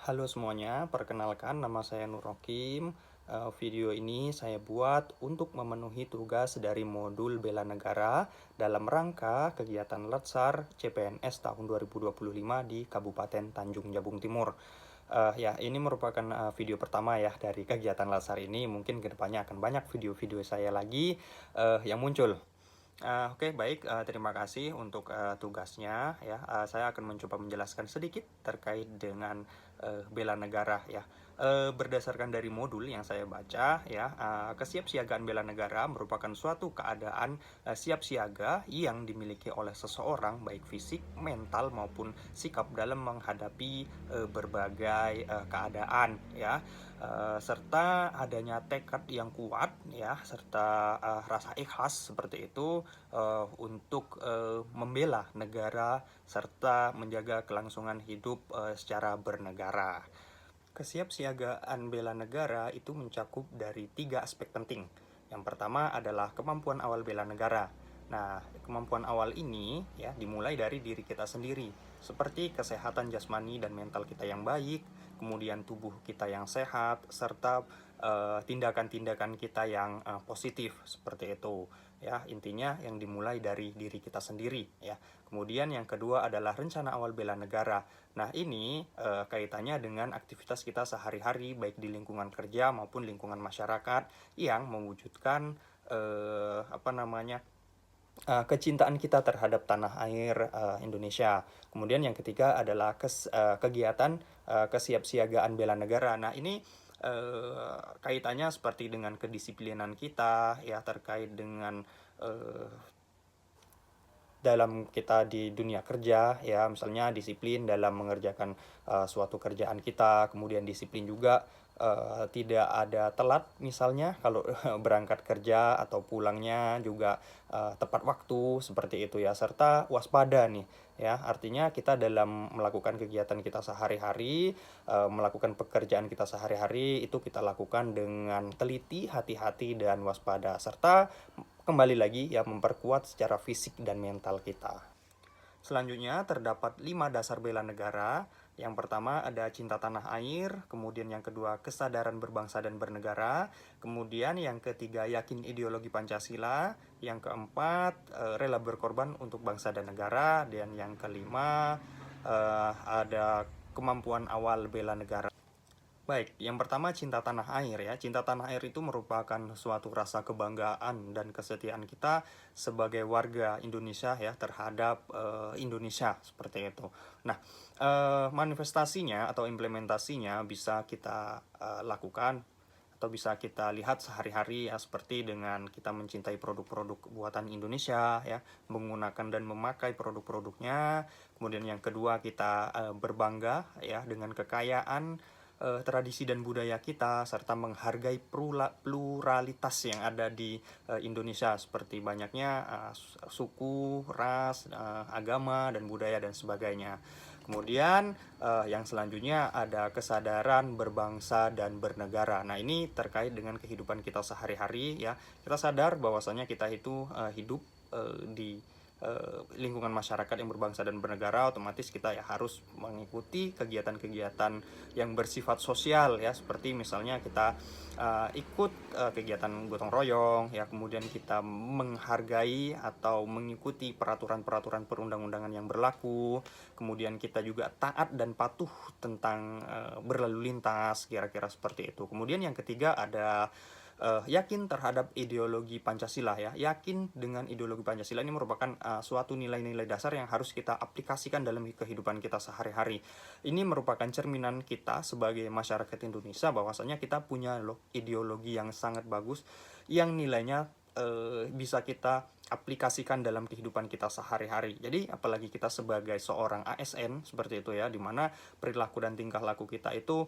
Halo semuanya, perkenalkan nama saya Nur Rokim. Video ini saya buat untuk memenuhi tugas dari modul Bela Negara dalam rangka kegiatan Latsar CPNS tahun 2025 di Kabupaten Tanjung Jabung Timur. Ya, ini merupakan video pertama ya dari kegiatan Latsar ini. Mungkin kedepannya akan banyak video-video saya lagi yang muncul. Oke, baik. Terima kasih untuk tugasnya ya. Saya akan mencoba menjelaskan sedikit terkait dengan bela negara ya. Berdasarkan dari modul yang saya baca ya, kesiapsiagaan bela negara merupakan suatu keadaan siap siaga yang dimiliki oleh seseorang baik fisik, mental maupun sikap dalam menghadapi berbagai keadaan ya. Serta adanya tekad yang kuat ya, serta rasa ikhlas seperti itu untuk membela negara serta menjaga kelangsungan hidup secara bernegara. Kesiapsiagaan bela negara itu mencakup dari 3 aspek penting. Yang pertama adalah kemampuan awal bela negara. Nah, kemampuan awal ini ya dimulai dari diri kita sendiri, seperti kesehatan jasmani dan mental kita yang baik, kemudian tubuh kita yang sehat, serta tindakan-tindakan kita yang positif seperti itu. Ya, intinya yang dimulai dari diri kita sendiri ya. Kemudian yang kedua adalah rencana awal bela negara. Nah, ini kaitannya dengan aktivitas kita sehari-hari baik di lingkungan kerja maupun lingkungan masyarakat yang mewujudkan kecintaan kita terhadap tanah air Indonesia. Kemudian yang ketiga adalah kegiatan kesiapsiagaan bela negara. Nah, ini kaitannya seperti dengan kedisiplinan kita ya, terkait dengan dalam kita di dunia kerja ya, misalnya disiplin dalam mengerjakan suatu kerjaan kita, kemudian disiplin juga tidak ada telat misalnya kalau berangkat kerja atau pulangnya juga tepat waktu seperti itu ya, serta waspada nih ya, artinya kita dalam melakukan kegiatan kita sehari-hari, melakukan pekerjaan kita sehari-hari itu kita lakukan dengan teliti, hati-hati dan waspada, serta kembali lagi ya memperkuat secara fisik dan mental kita. Selanjutnya terdapat 5 dasar bela negara. Yang pertama ada cinta tanah air, kemudian yang kedua kesadaran berbangsa dan bernegara, kemudian yang ketiga yakin ideologi Pancasila, yang keempat rela berkorban untuk bangsa dan negara, dan yang kelima ada kemampuan awal bela negara. Baik, yang pertama cinta tanah air ya. Cinta tanah air itu merupakan suatu rasa kebanggaan dan kesetiaan kita sebagai warga Indonesia ya terhadap Indonesia seperti itu. Nah, manifestasinya atau implementasinya bisa kita lakukan atau bisa kita lihat sehari-hari ya, seperti dengan kita mencintai produk-produk buatan Indonesia ya, menggunakan dan memakai produk-produknya. Kemudian yang kedua kita berbangga ya dengan kekayaan tradisi dan budaya kita, serta menghargai pluralitas yang ada di Indonesia seperti banyaknya suku, ras, agama dan budaya dan sebagainya. Kemudian yang selanjutnya ada kesadaran berbangsa dan bernegara. Nah, ini terkait dengan kehidupan kita sehari-hari ya. Kita sadar bahwasanya kita itu hidup di lingkungan masyarakat yang berbangsa dan bernegara, otomatis kita ya harus mengikuti kegiatan-kegiatan yang bersifat sosial ya, seperti misalnya kita ikut kegiatan gotong royong ya, kemudian kita menghargai atau mengikuti peraturan-peraturan perundang-undangan yang berlaku, kemudian kita juga taat dan patuh tentang berlalu lintas, kira-kira seperti itu. Kemudian yang ketiga ada yakin terhadap ideologi Pancasila ya. Yakin dengan ideologi Pancasila ini merupakan suatu nilai-nilai dasar yang harus kita aplikasikan dalam kehidupan kita sehari-hari. Ini merupakan cerminan kita sebagai masyarakat Indonesia bahwasanya kita punya loh ideologi yang sangat bagus yang nilainya bisa kita aplikasikan dalam kehidupan kita sehari-hari. Jadi apalagi kita sebagai seorang ASN seperti itu ya, dimana perilaku dan tingkah laku kita itu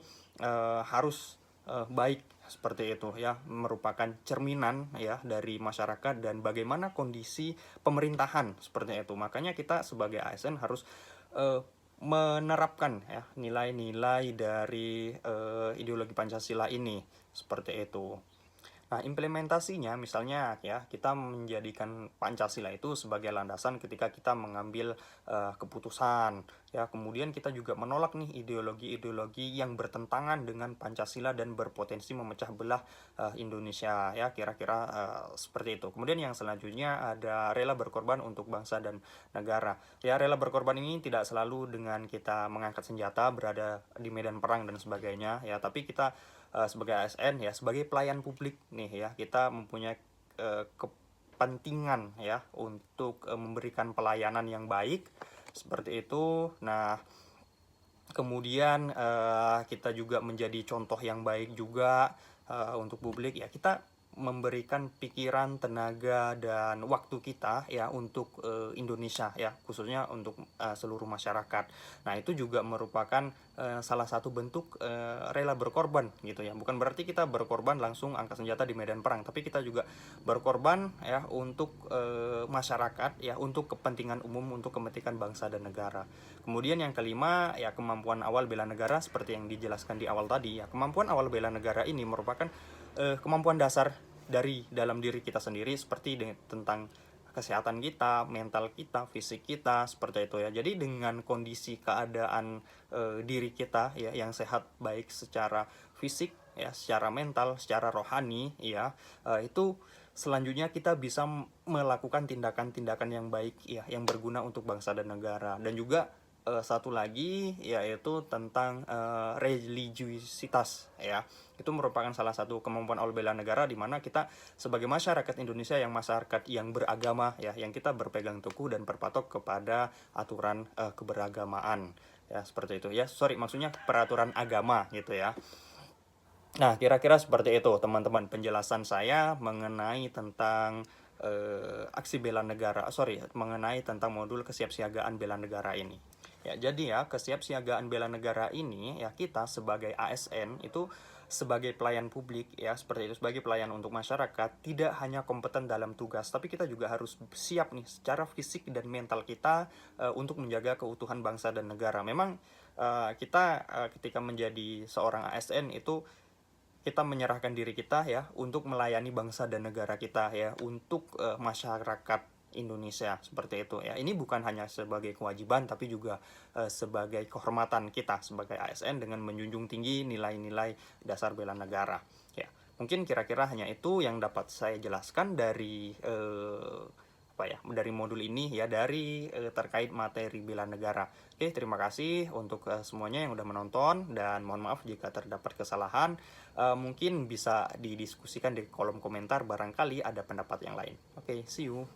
harus baik seperti itu ya, merupakan cerminan ya dari masyarakat dan bagaimana kondisi pemerintahan seperti itu. Makanya kita sebagai ASN harus menerapkan ya nilai-nilai dari ideologi Pancasila ini seperti itu. Nah, implementasinya misalnya ya, kita menjadikan Pancasila itu sebagai landasan ketika kita mengambil keputusan ya. Kemudian kita juga menolak nih ideologi-ideologi yang bertentangan dengan Pancasila dan berpotensi memecah belah Indonesia, ya, kira-kira seperti itu. Kemudian yang selanjutnya ada rela berkorban untuk bangsa dan negara. Ya, rela berkorban ini tidak selalu dengan kita mengangkat senjata, berada di medan perang dan sebagainya, ya, tapi kita sebagai ASN, ya, sebagai pelayan publik nih, ya, kita mempunyai kepentingan, ya, untuk memberikan pelayanan yang baik seperti itu. Nah, kemudian kita juga menjadi contoh yang baik juga untuk publik, ya. Kita memberikan pikiran, tenaga, dan waktu kita, ya, untuk Indonesia, ya, khususnya untuk seluruh masyarakat. Nah, itu juga merupakan salah satu bentuk rela berkorban gitu, ya. Bukan berarti kita berkorban langsung angkat senjata di medan perang, tapi kita juga berkorban, ya, untuk masyarakat, ya, untuk kepentingan umum, untuk kepentingan bangsa dan negara. Kemudian yang kelima, ya, kemampuan awal bela negara seperti yang dijelaskan di awal tadi, ya. Kemampuan awal bela negara ini merupakan kemampuan dasar dari dalam diri kita sendiri, seperti tentang kesehatan kita, mental kita, fisik kita, seperti itu, ya. Jadi dengan kondisi keadaan diri kita, ya, yang sehat, baik secara fisik, ya, secara mental, secara rohani, ya, itu selanjutnya kita bisa melakukan tindakan-tindakan yang baik, ya, yang berguna untuk bangsa dan negara. Dan juga satu lagi yaitu tentang religiusitas, ya. Itu merupakan salah satu kemampuan awal bela negara, di mana kita sebagai masyarakat Indonesia yang masyarakat yang beragama, ya, yang kita berpegang teguh dan berpatok kepada aturan keberagamaan, ya, seperti itu, ya. Sorry, maksudnya peraturan agama gitu, ya. Nah, kira-kira seperti itu teman-teman penjelasan saya mengenai tentang aksi bela negara, mengenai tentang modul kesiapsiagaan bela negara ini. Ya, jadi, ya, kesiapsiagaan bela negara ini, ya, kita sebagai ASN itu sebagai pelayan publik, ya, seperti itu, sebagai pelayan untuk masyarakat, tidak hanya kompeten dalam tugas, tapi kita juga harus siap nih secara fisik dan mental kita untuk menjaga keutuhan bangsa dan negara. Memang kita ketika menjadi seorang ASN itu kita menyerahkan diri kita, ya, untuk melayani bangsa dan negara kita, ya, untuk masyarakat Indonesia, seperti itu, ya. Ini bukan hanya sebagai kewajiban, tapi juga sebagai kehormatan kita sebagai ASN dengan menjunjung tinggi nilai-nilai dasar bela negara, ya. Mungkin kira-kira hanya itu yang dapat saya jelaskan dari dari modul ini, ya, dari terkait materi bela negara. Oke, terima kasih untuk semuanya yang udah menonton, dan mohon maaf jika terdapat kesalahan. Mungkin bisa didiskusikan di kolom komentar, barangkali ada pendapat yang lain. Oke, see you.